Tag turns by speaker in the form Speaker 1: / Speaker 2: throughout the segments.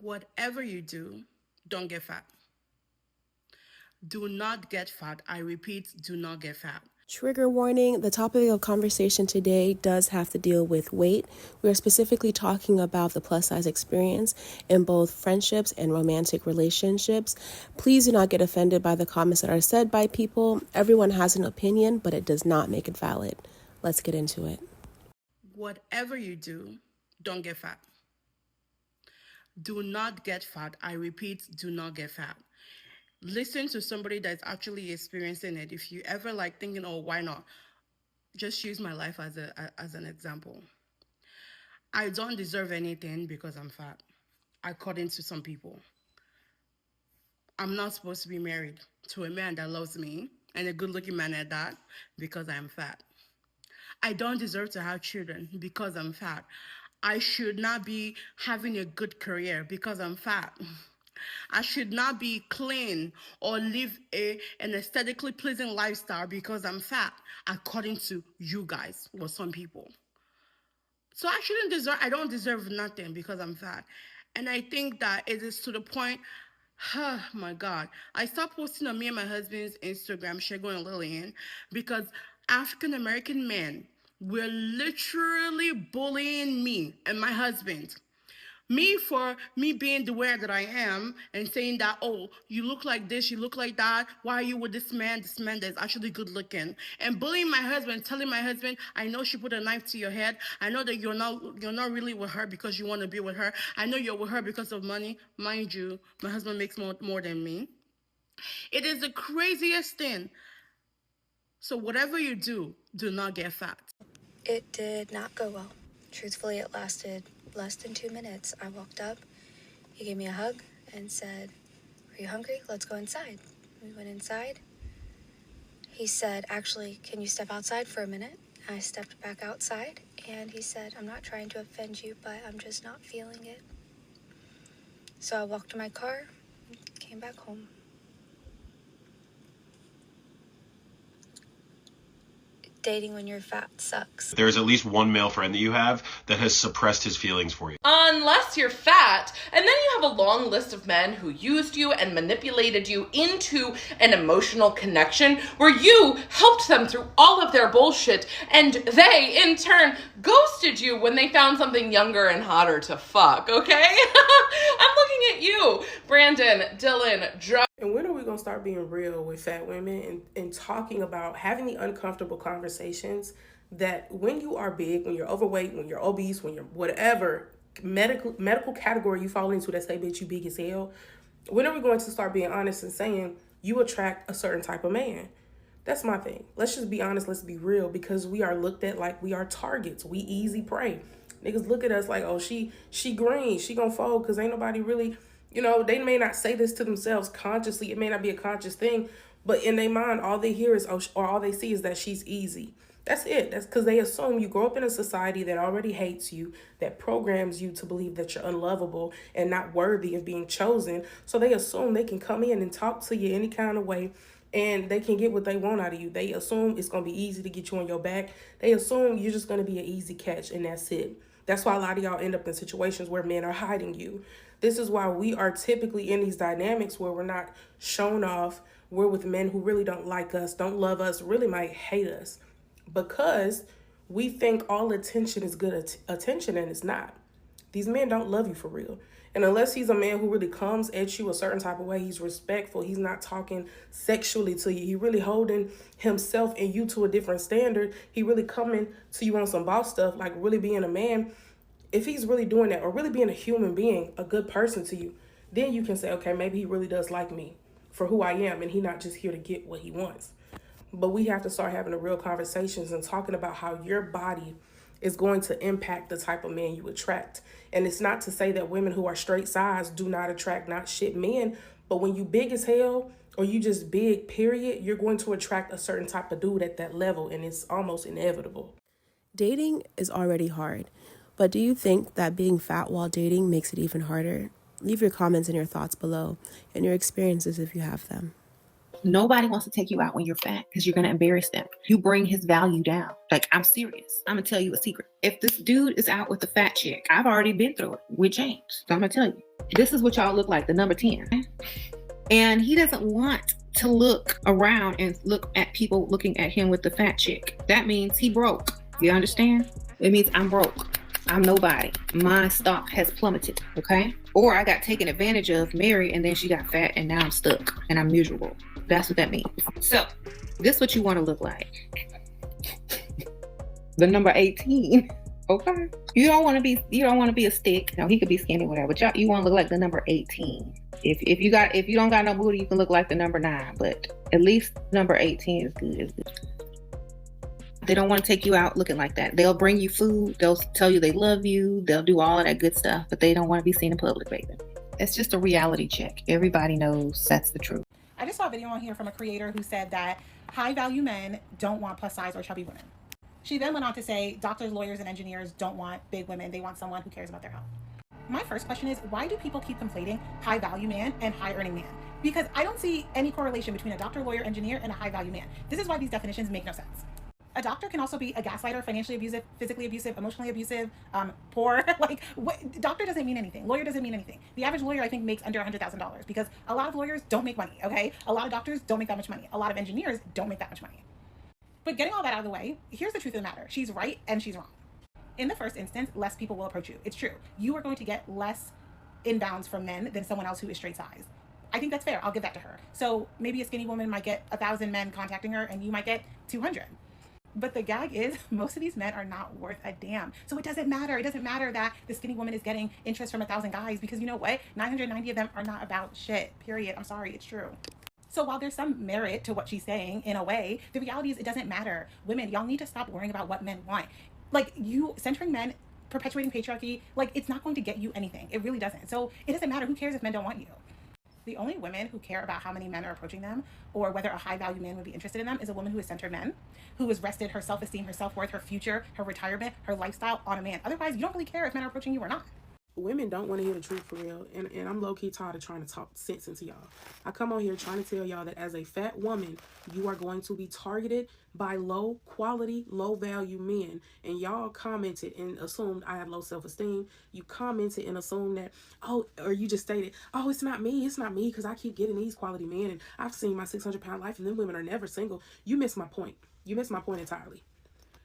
Speaker 1: Whatever you do, don't get fat. Do not get fat. I repeat, do not get fat.
Speaker 2: Trigger warning, the topic of conversation today does have to deal with weight. We are specifically talking about the plus size experience in both friendships and romantic relationships. Please do not get offended by the comments that are said by people. Everyone has an opinion, but it does not make it valid. Let's get into it.
Speaker 1: Whatever you do, don't get fat. Do not get fat. I repeat, do not get fat. Listen to somebody that's actually experiencing it. If you ever like thinking, oh, why not? Just use my life as an example. I don't deserve anything because I'm fat, according to some people. I'm not supposed to be married to a man that loves me and a good looking man at that because I'm fat. I don't deserve to have children because I'm fat. I should not be having a good career because I'm fat. I should not be clean or live an aesthetically pleasing lifestyle because I'm fat, according to you guys or some people. So I don't deserve nothing because I'm fat. And I think that it is to the point, oh my God. I stopped posting on me and my husband's Instagram, Shego and Lillian, because African American men were literally bullying me and my husband. Me for me being the way that I am and saying that, oh, you look like this, you look like that. Why are you with this man that's actually good looking? And bullying my husband, telling my husband, I know she put a knife to your head. I know that you're not really with her because you want to be with her. I know you're with her because of money. Mind you, my husband makes more than me. It is the craziest thing. So whatever you do not get fat.
Speaker 3: It did not go well. Truthfully, it lasted less than 2 minutes. I walked up, he gave me a hug and said, "Are you hungry? Let's go inside." We went inside. He said, "Actually, can you step outside for a minute?" I stepped back outside and he said, "I'm not trying to offend you, but I'm just not feeling it." So I walked to my car, came back home. Dating when you're fat sucks.
Speaker 4: There's at least one male friend that you have that has suppressed his feelings for you.
Speaker 5: Unless you're fat, and then you have a long list of men who used you and manipulated you into an emotional connection where you helped them through all of their bullshit, and they, in turn, ghosted you when they found something younger and hotter to fuck, okay? I'm looking at you, Brandon, Dylan, Joe.
Speaker 2: And when are we going to start being real with fat women and talking about having the uncomfortable conversations that when you are big, when you're overweight, when you're obese, when you're whatever medical category you fall into that say, bitch, you big as hell, when are we going to start being honest and saying you attract a certain type of man? That's my thing. Let's just be honest. Let's be real, because we are looked at like we are targets. We easy prey. Niggas look at us like, oh, she green. She gonna fold because ain't nobody really, they may not say this to themselves consciously. It may not be a conscious thing, but in their mind, all they hear is, or all they see is that she's easy. That's it. That's because they assume you grow up in a society that already hates you, that programs you to believe that you're unlovable and not worthy of being chosen. So they assume they can come in and talk to you any kind of way and they can get what they want out of you. They assume it's going to be easy to get you on your back. They assume you're just going to be an easy catch and that's it. That's why a lot of y'all end up in situations where men are hiding you. This is why we are typically in these dynamics where we're not shown off. We're with men who really don't like us, don't love us, really might hate us, because we think all attention is good attention, and it's not. These men don't love you for real. And unless he's a man who really comes at you a certain type of way, he's respectful, he's not talking sexually to you, he really holding himself and you to a different standard, he really coming to you on some boss stuff, like really being a man. If he's really doing that, or really being a human being, a good person to you, then you can say, okay, maybe he really does like me for who I am, and he's not just here to get what he wants. But we have to start having the real conversations and talking about how your body is going to impact the type of man you attract. And it's not to say that women who are straight size do not attract not shit men, but when you big as hell, or you just big, period, you're going to attract a certain type of dude at that level, and it's almost inevitable. Dating is already hard, but do you think that being fat while dating makes it even harder? Leave your comments and your thoughts below, and your experiences if you have them.
Speaker 6: Nobody wants to take you out when you're fat because you're going to embarrass them. You bring his value down. Like, I'm serious. I'm going to tell you a secret. If this dude is out with a fat chick, I've already been through it with James. So I'm going to tell you. This is what y'all look like, the number 10. And he doesn't want to look around and look at people looking at him with the fat chick. That means he broke. You understand? It means I'm broke. I'm nobody. My stock has plummeted, okay? Or I got taken advantage of, married, and then she got fat, and now I'm stuck, and I'm miserable. That's what that means. So, this is what you want to look like. The number 18, okay? You don't want to be a stick. No, he could be skinny, whatever. But you want to look like the number 18. If you don't got no booty, you can look like the number 9. But at least number 18 is good. They don't want to take you out looking like that. They'll bring you food. They'll tell you they love you. They'll do all of that good stuff, but they don't want to be seen in public, baby. It's just a reality check. Everybody knows that's the truth.
Speaker 7: I just saw a video on here from a creator who said that high value men don't want plus size or chubby women. She then went on to say doctors, lawyers, and engineers don't want big women. They want someone who cares about their health. My first question is, why do people keep conflating high value man and high earning man? Because I don't see any correlation between a doctor, lawyer, engineer, and a high value man. This is why these definitions make no sense. A doctor can also be a gaslighter, financially abusive, physically abusive, emotionally abusive, poor. Like, doctor doesn't mean anything. Lawyer doesn't mean anything. The average lawyer, I think, makes under $100,000 because a lot of lawyers don't make money, okay? A lot of doctors don't make that much money. A lot of engineers don't make that much money. But getting all that out of the way, here's the truth of the matter. She's right and she's wrong. In the first instance, less people will approach you. It's true. You are going to get less inbounds from men than someone else who is straight size. I think that's fair. I'll give that to her. So maybe a skinny woman might get 1,000 men contacting her and you might get 200. But the gag is most of these men are not worth a damn. So it doesn't matter. It doesn't matter that the skinny woman is getting interest from 1,000 guys because you know what? 990 of them are not about shit. Period. I'm sorry. It's true. So while there's some merit to what she's saying in a way, the reality is it doesn't matter. Women, y'all need to stop worrying about what men want. Like, you centering men, perpetuating patriarchy, like, it's not going to get you anything. It really doesn't. So it doesn't matter. Who cares if men don't want you? The only women who care about how many men are approaching them or whether a high value man would be interested in them is a woman who has centered men, who has rested her self-esteem, her self-worth, her future, her retirement, her lifestyle on a man. Otherwise, you don't really care if men are approaching you or not.
Speaker 2: Women don't want to hear the truth for real, and I'm low-key tired of trying to talk sense into y'all. I come on here trying to tell y'all that as a fat woman, you are going to be targeted by low-quality, low-value men, and y'all commented and assumed I have low self-esteem. You commented and assumed that, oh, or you just stated, oh, it's not me, because I keep getting these quality men, and I've seen my 600-pound life, and them women are never single. You missed my point. You missed my point entirely.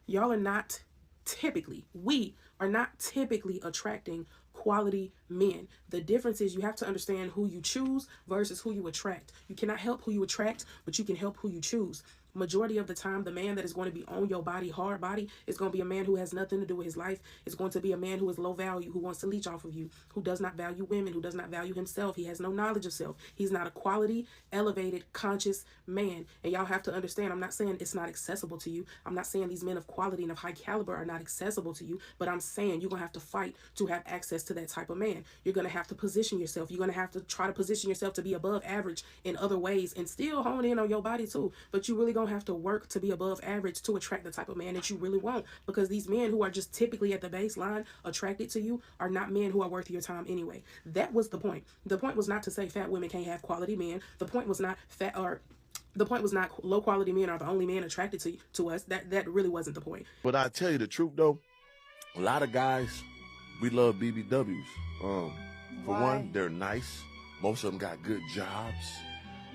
Speaker 2: Y'all are not typically, we are not typically attracting quality men. The difference is you have to understand who you choose versus who you attract. You cannot help who you attract, but you can help who you choose. Majority of the time, the man that is going to be on your body, hard body, is going to be a man who has nothing to do with his life. It's going to be a man who is low value, who wants to leech off of you, who does not value women, who does not value himself. He has no knowledge of self. He's not a quality, elevated, conscious man. And y'all have to understand, I'm not saying it's not accessible to you. I'm not saying these men of quality and of high caliber are not accessible to you, but I'm saying you're going to have to fight to have access to that type of man. You're going to have to position yourself. You're going to have to try to position yourself to be above average in other ways and still hone in on your body too. But you really going to have to work to be above average to attract the type of man that you really want, because these men who are just typically at the baseline attracted to you are not men who are worth your time anyway. That was the point. The point was not to say fat women can't have quality men. The point was not low quality men are the only men attracted to us. That really wasn't the point.
Speaker 8: But I tell you the truth though, a lot of guys, we love BBWs. For one, they're nice. Most of them got good jobs,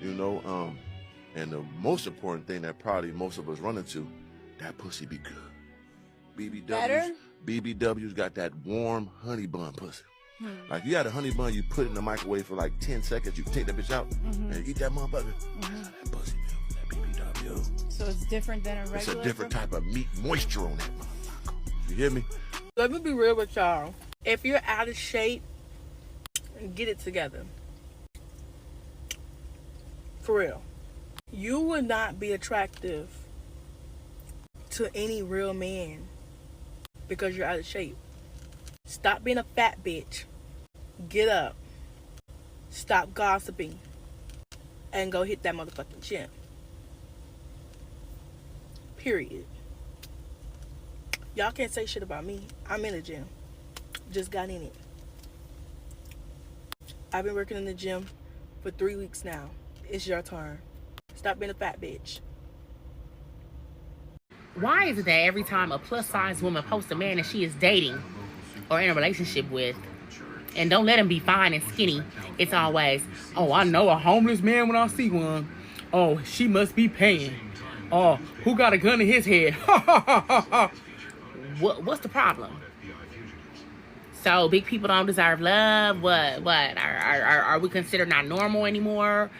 Speaker 8: you know. And the most important thing that probably most of us run into, that pussy be good. BBWs got that warm honey bun pussy. Like, you got a honey bun, you put it in the microwave for like 10 seconds, you take that bitch out and eat that motherfucker. That pussy feel that BBW.
Speaker 9: So it's different than a regular?
Speaker 8: It's a different type of meat moisture on that motherfucker. You hear me?
Speaker 10: Let me be real with y'all. If you're out of shape, get it together. For real. You would not be attractive to any real man because you're out of shape. Stop being a fat bitch. Get up. Stop gossiping. And go hit that motherfucking gym. Period. Y'all can't say shit about me. I'm in the gym. Just got in it. I've been working in the gym for 3 weeks now. It's your turn. Stop being a fat bitch.
Speaker 11: Why is it that every time a plus size woman posts a man that she is dating or in a relationship with,
Speaker 9: And don't let them be fine and skinny. It's always, oh, I know a homeless man when I see one. Oh, she must be paying. Oh, who got a gun in his head? What's the problem? So big people don't deserve love? What? Are we considered not normal anymore?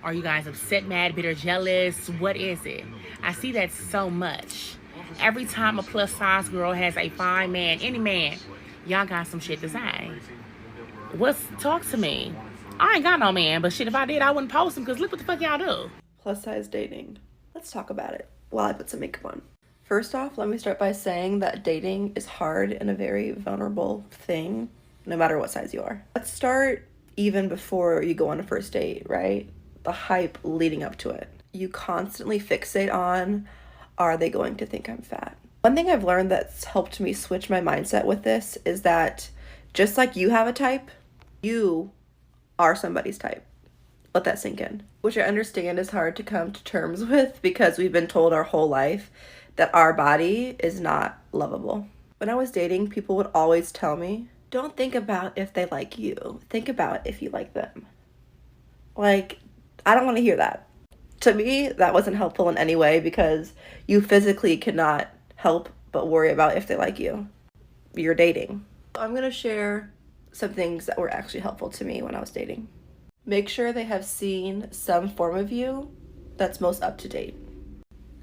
Speaker 9: Are you guys upset, mad, bitter, jealous? What is it? I see that so much. Every time a plus size girl has a fine man, any man, y'all got some shit to say. Talk to me. I ain't got no man, but shit, if I did, I wouldn't post him, because look what the fuck y'all do.
Speaker 11: Plus size dating. Let's talk about it while I put some makeup on. First off, let me start by saying that dating is hard and a very vulnerable thing, no matter what size you are. Let's start even before you go on a first date, right? The hype leading up to it. You constantly fixate on, are they going to think I'm fat? One thing I've learned that's helped me switch my mindset with this is that just like you have a type, you are somebody's type. Let that sink in. Which I understand is hard to come to terms with because we've been told our whole life that our body is not lovable. When I was dating, people would always tell me, don't think about if they like you. Think about if you like them. Like, I don't want to hear that. To me, that wasn't helpful in any way because you physically cannot help but worry about if they like you. You're dating. I'm going to share some things that were actually helpful to me when I was dating. Make sure they have seen some form of you that's most up to date.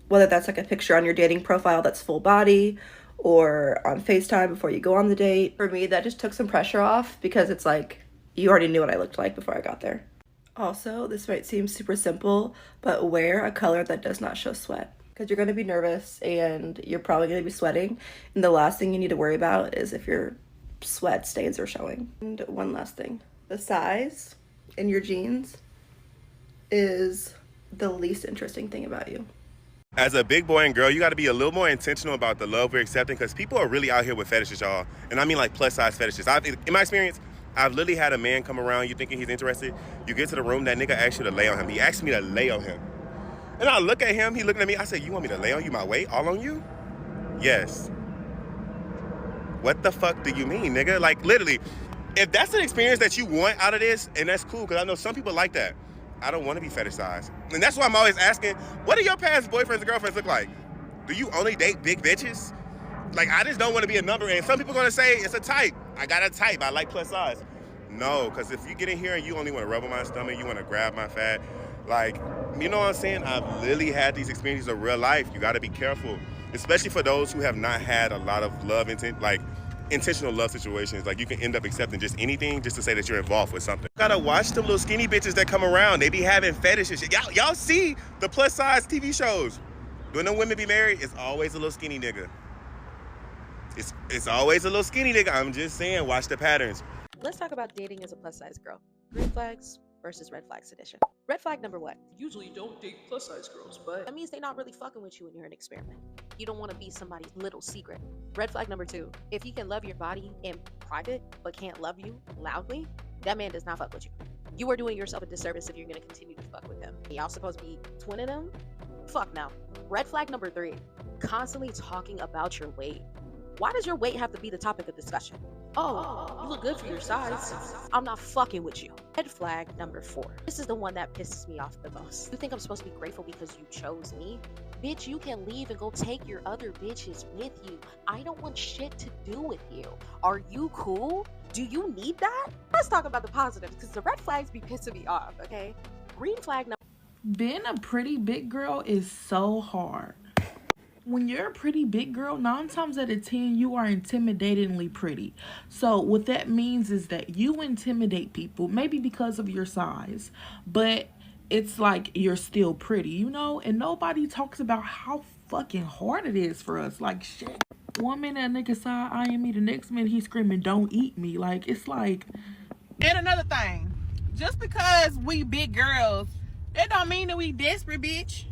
Speaker 11: Whether that's like a picture on your dating profile that's full body or on FaceTime before you go on the date. For me, that just took some pressure off because it's like, you already knew what I looked like before I got there. Also, this might seem super simple, but wear a color that does not show sweat. Because you're going to be nervous and you're probably going to be sweating. And the last thing you need to worry about is if your sweat stains are showing. And one last thing. The size in your jeans is the least interesting thing about you.
Speaker 12: As a big boy and girl, you got to be a little more intentional about the love we're accepting because people are really out here with fetishes, y'all. And I mean like plus size fetishes. In my experience, I've literally had a man come around, you thinking he's interested. You get to the room, that nigga asks you to lay on him. He asked me to lay on him. And I look at him, he looking at me, I said, you want me to lay on you my weight, all on you? Yes. What the fuck do you mean, nigga? Like, literally, if that's an experience that you want out of this, and that's cool, because I know some people like that. I don't want to be fetishized. And that's why I'm always asking, what do your past boyfriends and girlfriends look like? Do you only date big bitches? Like, I just don't want to be a number. And some people are going to say, it's a type. I got a type. I like plus size. No, because if you get in here and you only want to rub on my stomach, you want to grab my fat, like, you know what I'm saying? I've literally had these experiences of real life. You got to be careful, especially for those who have not had a lot of love intentional love situations. Like, you can end up accepting just anything just to say that you're involved with something. You gotta watch them little skinny bitches that come around. They be having fetishes. Y'all see the plus size TV shows. When them women be married, it's always a little skinny nigga. It's always a little skinny nigga. I'm just saying, watch the patterns.
Speaker 13: Let's talk about dating as a plus size girl. Green flags versus red flags edition. Red flag number one.
Speaker 14: Usually don't date plus size girls, but
Speaker 13: that means they're not really fucking with you when you're an experiment. You don't want to be somebody's little secret. Red flag number two. If he can love your body in private but can't love you loudly, that man does not fuck with you. You are doing yourself a disservice if you're going to continue to fuck with him. Y'all supposed to be twinning them? Fuck no. Red flag number three. Constantly talking about your weight. Why does your weight have to be the topic of discussion? Oh, you look good for your size. I'm not fucking with you. Red flag number four. This is the one that pisses me off the most. You think I'm supposed to be grateful because you chose me? Bitch, you can leave and go take your other bitches with you. I don't want shit to do with you. Are you cool? Do you need that? Let's talk about the positives because the red flags be pissing me off, okay? Green flag number.
Speaker 1: Being a pretty big girl is so hard. When you're a pretty big girl, 9 times out of 10, you are intimidatingly pretty. So what that means is that you intimidate people, maybe because of your size, but it's like you're still pretty, you know? And nobody talks about how fucking hard it is for us. Like, shit. One minute a nigga side eyeing me, the next minute he's screaming, don't eat me. Like, it's like...
Speaker 15: And another thing, just because we big girls, that don't mean that we desperate, bitch.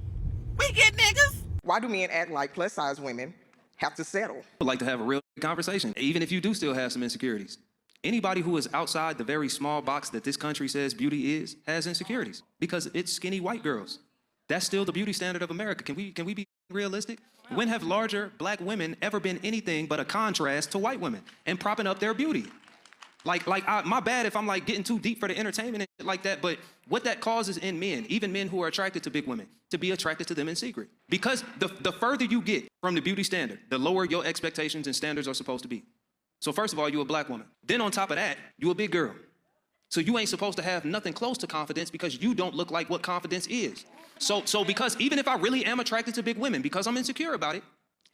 Speaker 15: We get niggas.
Speaker 16: Why do men act like plus size women have to settle?
Speaker 17: I'd like to have a real conversation, even if you do still have some insecurities. Anybody who is outside the very small box that this country says beauty is has insecurities because it's skinny white girls. That's still the beauty standard of America. Can we be realistic? When have larger black women ever been anything but a contrast to white women and propping up their beauty? My bad if I'm like getting too deep for the entertainment and shit like that, but what that causes in men, even men who are attracted to big women, to be attracted to them in secret. Because the further you get from the beauty standard, the lower your expectations and standards are supposed to be. So first of all, you a black woman. Then on top of that, you a big girl. So you ain't supposed to have nothing close to confidence because you don't look like what confidence is. So because even if I really am attracted to big women, because I'm insecure about it,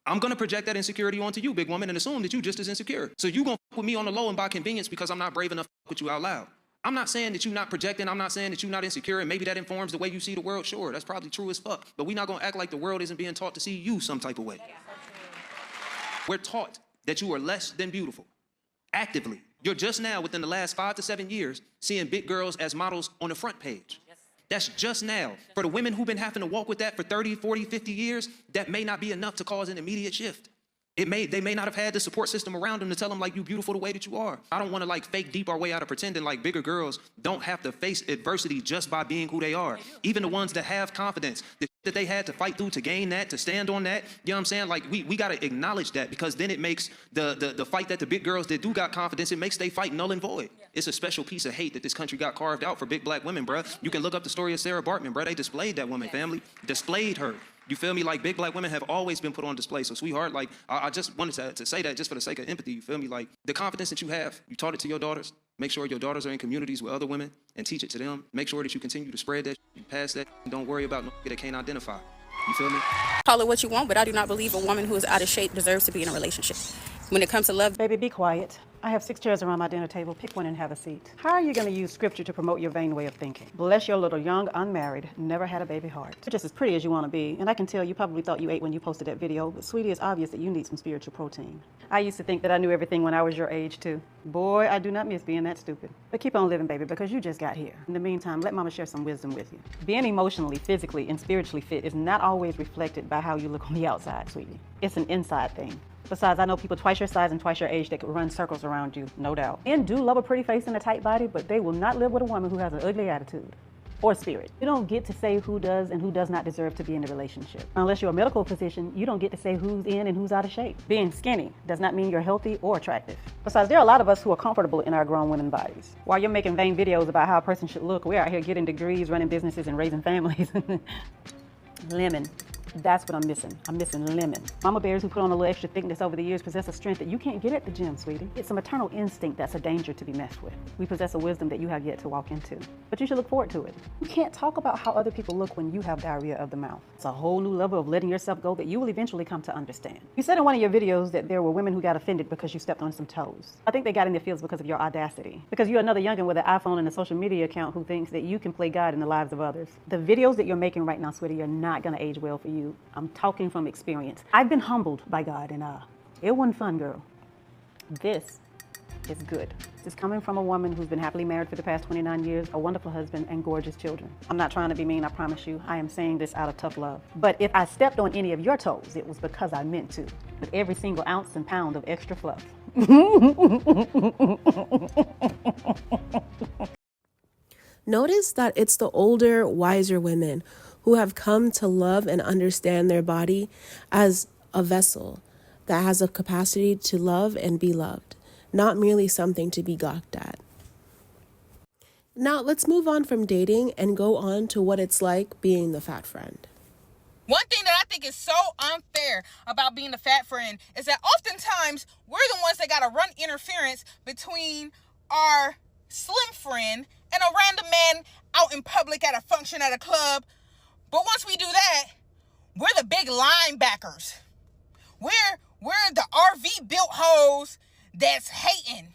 Speaker 17: I'm gonna project that insecurity onto you, big woman, and assume that you just as insecure. So you gonna fuck with me on the low and by convenience because I'm not brave enough to fuck with you out loud. I'm not saying that you're not projecting, I'm not saying that you're not insecure, and maybe that informs the way you see the world, sure, that's probably true as fuck. But we're not gonna act like the world isn't being taught to see you some type of way. We're taught that you are less than beautiful, actively. You're just now, within the last 5 to 7 years, seeing big girls as models on the front page. That's just now. For the women who've been having to walk with that for 30, 40, 50 years, that may not be enough to cause an immediate shift. They may not have had the support system around them to tell them like you beautiful the way that you are. I don't want to like fake deep our way out of pretending like bigger girls don't have to face adversity just by being who they are. Even the ones that have confidence, the that they had to fight through to gain that, to stand on that, you know what I'm saying? Like we got to acknowledge that, because then it makes the fight that the big girls that do got confidence, it makes they fight null and void. It's a special piece of hate that this country got carved out for big black women, bruh. You can look up the story of Sarah Bartman, bruh. They displayed that woman, family. Displayed her. You feel me? Like big black women have always been put on display. So sweetheart, like I just wanted to say that just for the sake of empathy, you feel me? Like the confidence that you have, you taught it to your daughters. Make sure your daughters are in communities with other women and teach it to them. Make sure that you continue to spread that and pass that. And don't worry about no that can't identify. You feel me?
Speaker 18: Call it what you want, but I do not believe a woman who is out of shape deserves to be in a relationship. When it comes to love,
Speaker 19: baby, be quiet. I have 6 chairs around my dinner table. Pick one and have a seat. How are you going to use scripture to promote your vain way of thinking? Bless your little young, unmarried, never had a baby heart. You're just as pretty as you want to be, and I can tell you probably thought you ate when you posted that video, but sweetie, it's obvious that you need some spiritual protein. I used to think that I knew everything when I was your age, too. Boy, I do not miss being that stupid. But keep on living, baby, because you just got here. In the meantime, let mama share some wisdom with you. Being emotionally, physically, and spiritually fit is not always reflected by how you look on the outside, sweetie. It's an inside thing. Besides, I know people twice your size and twice your age that could run circles around you, no doubt. Men do love a pretty face and a tight body, but they will not live with a woman who has an ugly attitude or spirit. You don't get to say who does and who does not deserve to be in a relationship. Unless you're a medical physician, you don't get to say who's in and who's out of shape. Being skinny does not mean you're healthy or attractive. Besides, there are a lot of us who are comfortable in our grown women bodies. While you're making vain videos about how a person should look, we're out here getting degrees, running businesses, and raising families. Lemon. That's what I'm missing. I'm missing lemon. Mama bears who put on a little extra thickness over the years possess a strength that you can't get at the gym, sweetie. It's a maternal instinct that's a danger to be messed with. We possess a wisdom that you have yet to walk into, but you should look forward to it. You can't talk about how other people look when you have diarrhea of the mouth. It's a whole new level of letting yourself go that you will eventually come to understand. You said in one of your videos that there were women who got offended because you stepped on some toes. I think they got in their feels because of your audacity. Because you're another youngin' with an iPhone and a social media account who thinks that you can play God in the lives of others. The videos that you're making right now, sweetie, are not gonna age well for you. I'm talking from experience. I've been humbled by God, and it wasn't fun, girl. This is good. This is coming from a woman who's been happily married for the past 29 years, a wonderful husband, and gorgeous children. I'm not trying to be mean, I promise you. I am saying this out of tough love. But if I stepped on any of your toes, it was because I meant to, with every single ounce and pound of extra fluff.
Speaker 20: Notice that it's the older, wiser women who have come to love and understand their body as a vessel that has a capacity to love and be loved, not merely something to be gawked at. Now, let's move on from dating and go on to what it's like being the fat friend.
Speaker 15: One thing that I think is so unfair about being the fat friend is that oftentimes we're the ones that gotta run interference between our slim friend and a random man out in public at a function at a club. But once we do that, we're the big linebackers. We're the RV built hoes that's hating.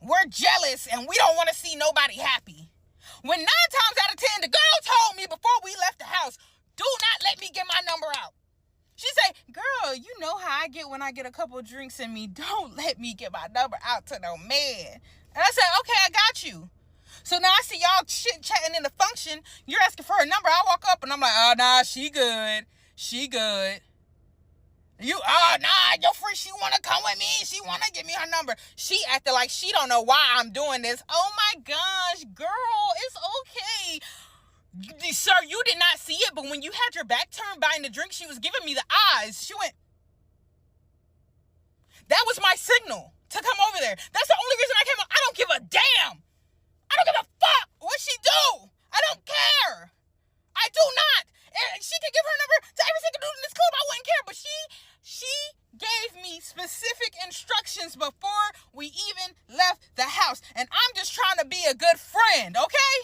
Speaker 15: We're jealous and we don't want to see nobody happy. When 9 times out of 10, the girl told me before we left the house, do not let me get my number out. She said, girl, you know how I get when I get a couple of drinks in me. Don't let me get my number out to no man. And I said, okay, I got you. So now I see y'all chit-chatting in the function. You're asking for a number. I walk up and I'm like, oh, nah, she good. She good. Your friend, she want to come with me. She want to give me her number. She acted like she don't know why I'm doing this. Oh, my gosh, girl, it's okay. Sir, you did not see it, but when you had your back turned buying the drink, she was giving me the eyes. She went, that was my signal to come over there. That's the only reason I came. I don't give a damn. I don't give a fuck what she do. I don't care. I do not. And she can give her number to every single dude in this club. I wouldn't care. But she gave me specific instructions before we even left the house. And I'm just trying to be a good friend, okay?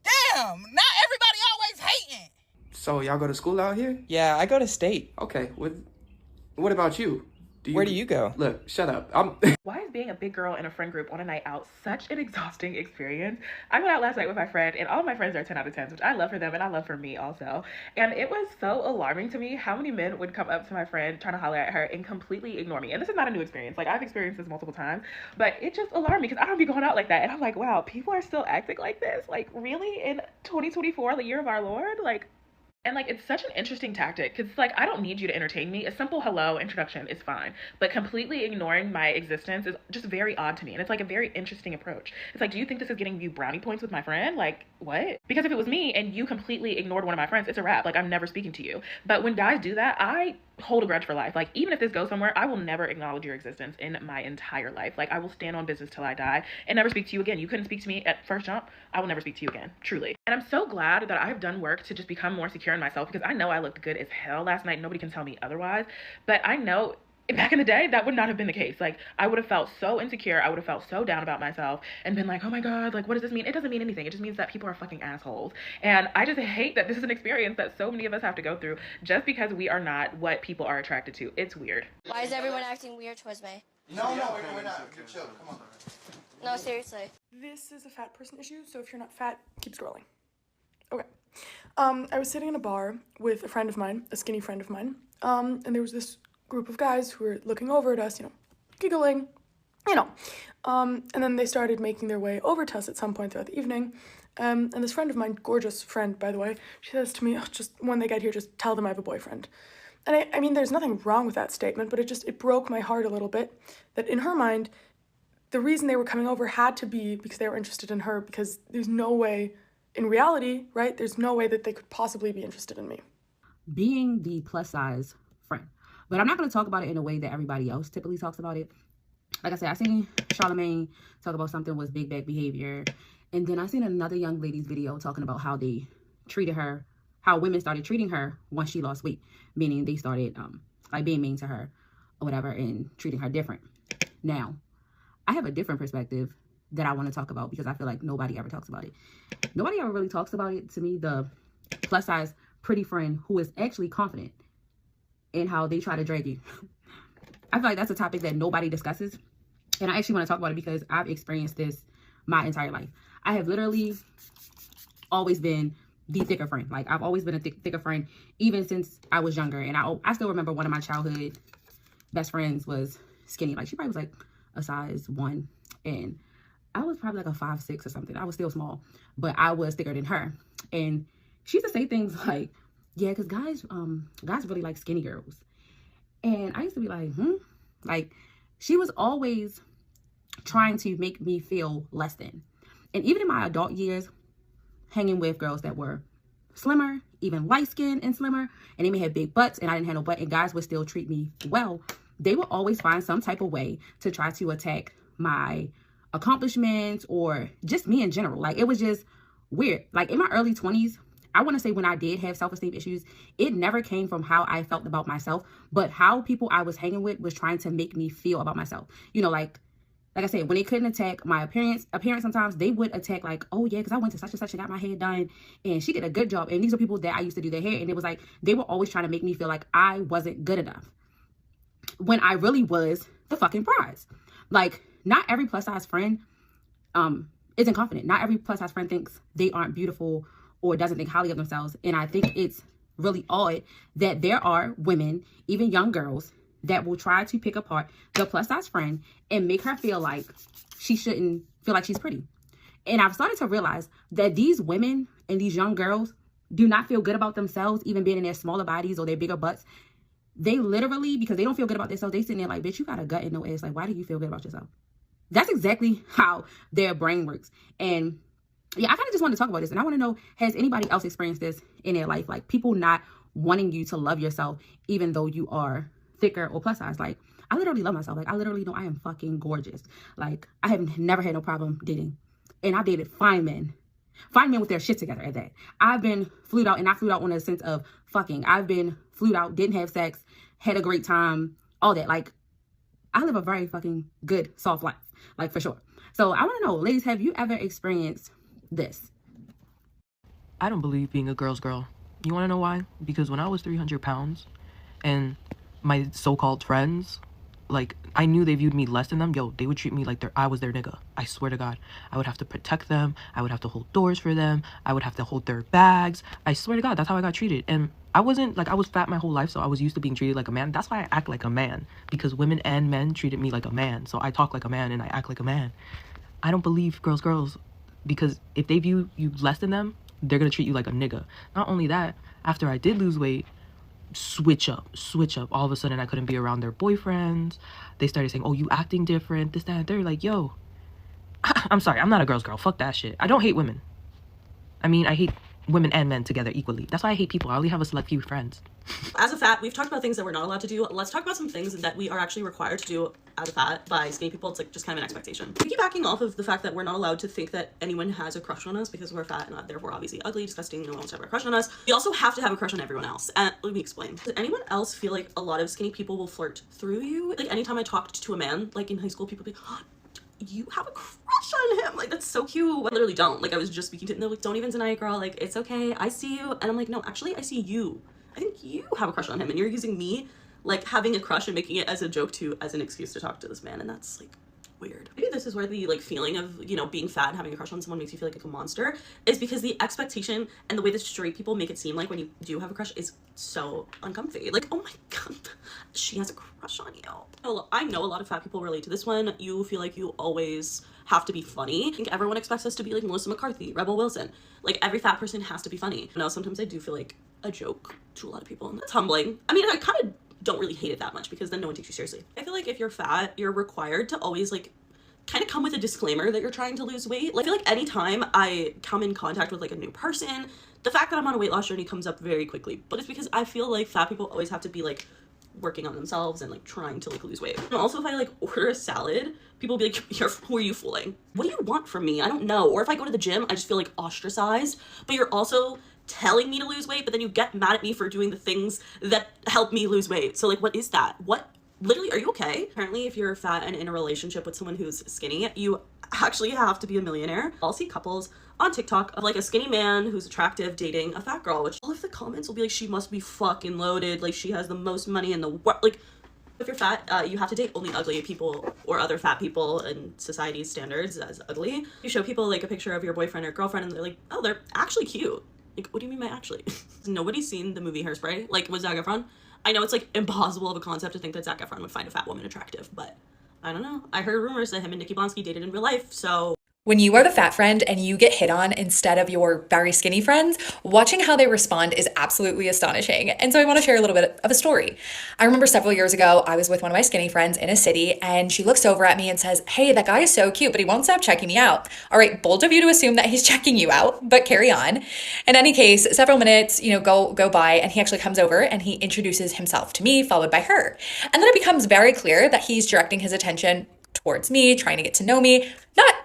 Speaker 15: Damn, not everybody always hating.
Speaker 21: So y'all go to school out here?
Speaker 22: Yeah, I go to state.
Speaker 21: Okay, what about you?
Speaker 22: Where do you go?
Speaker 21: Look, shut up.
Speaker 23: Why is being a big girl in a friend group on a night out such an exhausting experience? I went out last night with my friend, and all my friends are 10 out of 10, which I love for them, and I love for me also. And it was so alarming to me how many men would come up to my friend trying to holler at her and completely ignore me. And this is not a new experience. Like, I've experienced this multiple times, but it just alarmed me because I don't be going out like that. And I'm like, wow, people are still acting like this? Like, really? In 2024, the year of our Lord? Like, and like, it's such an interesting tactic because like, I don't need you to entertain me. A simple hello introduction is fine, but completely ignoring my existence is just very odd to me. And it's like a very interesting approach. It's like, do you think this is getting you brownie points with my friend? Like, what? Because if it was me and you completely ignored one of my friends, it's a wrap. Like, I'm never speaking to you. But when guys do that, I hold a grudge for life. Like, even if this goes somewhere, I will never acknowledge your existence in my entire life. Like, I will stand on business till I die and never speak to you again. You couldn't speak to me at first jump. I will never speak to you again, truly. And I'm so glad that I've done work to just become more secure in myself because I know I looked good as hell last night. Nobody can tell me otherwise. But I know back in the day, that would not have been the case. Like, I would have felt so insecure. I would have felt so down about myself and been like, oh my God, like, what does this mean? It doesn't mean anything. It just means that people are fucking assholes. And I just hate that this is an experience that so many of us have to go through just because we are not what people are attracted to. It's weird.
Speaker 24: Why is everyone acting weird towards me?
Speaker 25: No, we're not. You're chill. Come on.
Speaker 24: No, seriously.
Speaker 26: This is a fat person issue, so if you're not fat, keep scrolling. Okay. I was sitting in a bar with a friend of mine, a skinny friend of mine, and there was this group of guys who were looking over at us, giggling, and then they started making their way over to us at some point throughout the evening, and this friend of mine, gorgeous friend, by the way, she says to me, just when they get here, just tell them I have a boyfriend. And I mean, there's nothing wrong with that statement, but it broke my heart a little bit, that in her mind, the reason they were coming over had to be because they were interested in her, because there's no way, in reality, right, there's no way that they could possibly be interested in me.
Speaker 27: Being the plus size friend. But I'm not going to talk about it in a way that everybody else typically talks about it. Like I said, I seen Charlamagne talk about something was big bag behavior. And then I seen another young lady's video talking about how they treated her, how women started treating her once she lost weight. Meaning they started like being mean to her or whatever and treating her different. Now, I have a different perspective that I want to talk about because I feel like nobody ever talks about it. Nobody ever really talks about it. To me, the plus size pretty friend who is actually confident in how they try to drag you. I feel like that's a topic that nobody discusses. And I actually want to talk about it because I've experienced this my entire life. I have literally always been the thicker friend. Like, I've always been a thicker friend, even since I was younger. And I still remember one of my childhood best friends was skinny. Like, she probably was like a size 1. And I was probably like a 5'6" or something. I was still small, but I was thicker than her. And she used to say things like, yeah, because guys really like skinny girls. And I used to be like, Like, she was always trying to make me feel less than. And even in my adult years, hanging with girls that were slimmer, even light-skinned and slimmer, and they may have big butts, and I didn't have no butt, and guys would still treat me well, they would always find some type of way to try to attack my accomplishments or just me in general. Like, it was just weird. Like, in my early 20s, I want to say when I did have self-esteem issues, it never came from how I felt about myself, but how people I was hanging with was trying to make me feel about myself. Like I said, when they couldn't attack my appearance sometimes, they would attack like, oh yeah, because I went to such and such and got my hair done, and she did a good job. And these are people that I used to do their hair, and it was like, they were always trying to make me feel like I wasn't good enough, when I really was the fucking prize. Like, not every plus size friend isn't confident. Not every plus size friend thinks they aren't beautiful or doesn't think highly of themselves. And I think it's really odd that there are women, even young girls, that will try to pick apart the plus size friend and make her feel like she shouldn't feel like she's pretty. And I've started to realize that these women and these young girls do not feel good about themselves, even being in their smaller bodies or their bigger butts. They literally, because they don't feel good about themselves, they sitting there like, bitch, you got a gut and no ass. Like, why do you feel good about yourself? That's exactly how their brain works. And yeah, I kind of just want to talk about this. And I want to know, has anybody else experienced this in their life? Like, people not wanting you to love yourself, even though you are thicker or plus size. Like, I literally love myself. Like, I literally know I am fucking gorgeous. Like, I have never had no problem dating. And I've dated fine men with their shit together at that. I've been flued out, and not flued out in a sense of fucking. I've been flued out, didn't have sex, had a great time, all that. Like, I live a very fucking good, soft life. Like, for sure. So I want to know, ladies, have you ever experienced this?
Speaker 2: I don't believe being a girl's girl. You want to know why? Because when I was 300 pounds and my so-called friends, like, I knew they viewed me less than them. Yo, they would treat me like I was their nigga. I swear to God. I would have to protect them. I would have to hold doors for them. I would have to hold their bags. I swear to God, that's how I got treated. And I wasn't, like, I was fat my whole life, so I was used to being treated like a man. That's why I act like a man. Because women and men treated me like a man. So I talk like a man and I act like a man. I don't believe girls. Because if they view you less than them, they're going to treat you like a nigga. Not only that, after I did lose weight, switch up. All of a sudden, I couldn't be around their boyfriends. They started saying, oh, you acting different, this, that, and they're like, yo, I'm sorry, I'm not a girl's girl. Fuck that shit. I don't hate women. I mean, I hate women and men together equally. That's why I hate people. I only have a select few friends.
Speaker 3: As a fat, we've talked about things that we're not allowed to do. Let's talk about some things that we are actually required to do as a fat by skinny people. It's like just kind of an expectation. We keep backing off of the fact that we're not allowed to think that anyone has a crush on us because we're fat and therefore obviously ugly, disgusting, no one wants to have a crush on us. We also have to have a crush on everyone else. And let me explain. Does anyone else feel like a lot of skinny people will flirt through you? Like anytime I talked to a man, like in high school, people would be like, oh, you have a crush on him, like that's so cute. I literally don't. Like I was just speaking to them, they're like, don't even deny it, girl, like it's okay, I see you. And I'm like, no, actually I see you. I think you have a crush on him and you're using me like having a crush and making it as a joke as an excuse to talk to this man, and that's like weird. Maybe this is where the like feeling of, you know, being fat and having a crush on someone makes you feel like a monster, is because the expectation and the way that straight people make it seem like when you do have a crush is so uncomfy. Like, oh my God, she has a crush on you. Oh, I know a lot of fat people relate to this one. You feel like you always have to be funny. I think everyone expects us to be like Melissa McCarthy, Rebel Wilson. Like every fat person has to be funny. You know, sometimes I do feel like a joke to a lot of people, and that's humbling. I mean, I kind of don't really hate it that much because then no one takes you seriously. I feel like if you're fat, you're required to always like kind of come with a disclaimer that you're trying to lose weight. Like I feel like anytime I come in contact with like a new person, the fact that I'm on a weight loss journey comes up very quickly. But it's because I feel like fat people always have to be like working on themselves and like trying to like lose weight. And also if I like order a salad, people will be like, who are you fooling? What do you want from me? I don't know. Or if I go to the gym, I just feel like ostracized, but you're also telling me to lose weight, but then you get mad at me for doing the things that help me lose weight. So like, what is that? What, literally, are you okay? Apparently, if you're fat and in a relationship with someone who's skinny, you actually have to be a millionaire. I'll see couples on TikTok of like a skinny man who's attractive dating a fat girl, which all of the comments will be like, she must be fucking loaded, like she has the most money in the world. Like, if you're fat, you have to date only ugly people or other fat people in society's standards as ugly. You show people like a picture of your boyfriend or girlfriend and they're like, oh, they're actually cute. Like, what do you mean by actually? Nobody's seen the movie Hairspray, like with Zac Efron. I know it's like impossible of a concept to think that Zac Efron would find a fat woman attractive, but I don't know. I heard rumors that him and Nikki Blonsky dated in real life, so.
Speaker 4: When you are the fat friend and you get hit on instead of your very skinny friends, watching how they respond is absolutely astonishing. And so I want to share a little bit of a story. I remember several years ago, I was with one of my skinny friends in a city and she looks over at me and says, hey, that guy is so cute, but he won't stop checking me out. All right, bold of you to assume that he's checking you out, but carry on. In any case, several minutes, go by and he actually comes over and he introduces himself to me, followed by her. And then it becomes very clear that he's directing his attention towards me, trying to get to know me,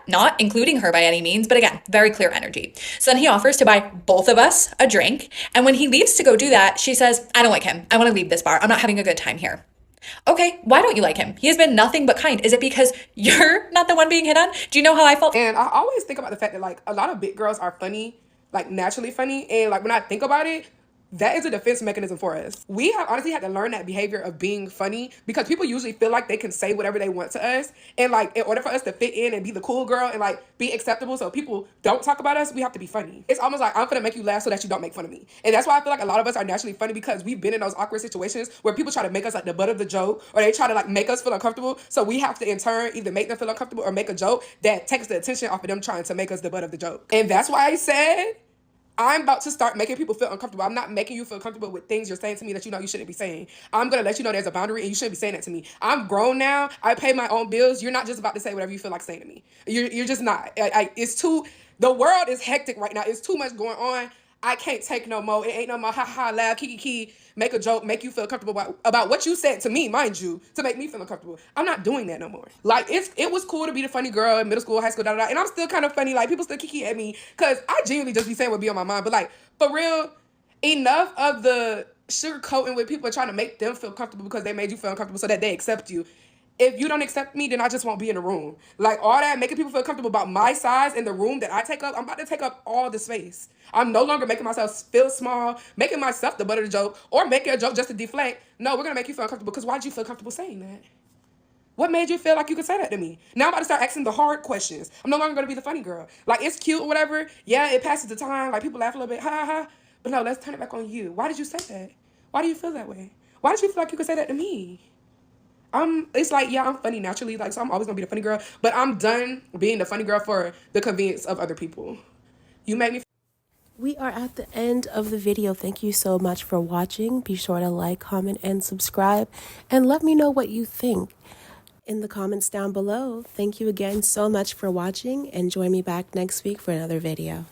Speaker 4: not including her by any means, but again, very clear energy. So then he offers to buy both of us a drink. And when he leaves to go do that, she says, I don't like him. I want to leave this bar. I'm not having a good time here. Okay, why don't you like him? He has been nothing but kind. Is it because you're not the one being hit on? Do you know how I felt?
Speaker 5: And I always think about the fact that like a lot of big girls are funny, like naturally funny. And like when I think about it, that is a defense mechanism for us. We have honestly had to learn that behavior of being funny because people usually feel like they can say whatever they want to us. And like, in order for us to fit in and be the cool girl and like be acceptable so people don't talk about us, we have to be funny. It's almost like I'm gonna make you laugh so that you don't make fun of me. And that's why I feel like a lot of us are naturally funny because we've been in those awkward situations where people try to make us like the butt of the joke or they try to like make us feel uncomfortable. So we have to in turn either make them feel uncomfortable or make a joke that takes the attention off of them trying to make us the butt of the joke. And that's why I said, I'm about to start making people feel uncomfortable. I'm not making you feel comfortable with things you're saying to me that you know you shouldn't be saying. I'm going to let you know there's a boundary and you shouldn't be saying that to me. I'm grown now. I pay my own bills. You're not just about to say whatever you feel like saying to me. You're just not. The world is hectic right now. It's too much going on. I can't take no more. It ain't no more ha laugh, kiki, make a joke, make you feel comfortable about what you said to me, mind you, to make me feel uncomfortable. I'm not doing that no more. Like, it was cool to be the funny girl in middle school, high school, and I'm still kind of funny. Like, people still kiki at me because I genuinely just be saying what be on my mind. But, like, for real, enough of the sugarcoating with people trying to make them feel comfortable because they made you feel uncomfortable so that they accept you. If you don't accept me, then I just won't be in the room. Like, all that, making people feel comfortable about my size in the room that I take up, I'm about to take up all the space. I'm no longer making myself feel small, making myself the butt of the joke, or making a joke just to deflect. No, we're going to make you feel uncomfortable because why did you feel comfortable saying that? What made you feel like you could say that to me? Now I'm about to start asking the hard questions. I'm no longer going to be the funny girl. Like, it's cute or whatever. Yeah, it passes the time. Like, people laugh a little bit. Ha, ha, ha. But no, let's turn it back on you. Why did you say that? Why do you feel that way? Why did you feel like you could say that to me? It's like, yeah, I'm funny naturally, like, so I'm always gonna be the funny girl, but I'm done being the funny girl for the convenience of other people. You make me.
Speaker 20: We are at the end of the video. Thank you so much for watching. Be sure to like, comment, and subscribe, and let me know what you think in the comments down below. Thank you again so much for watching, and join me back next week for another video.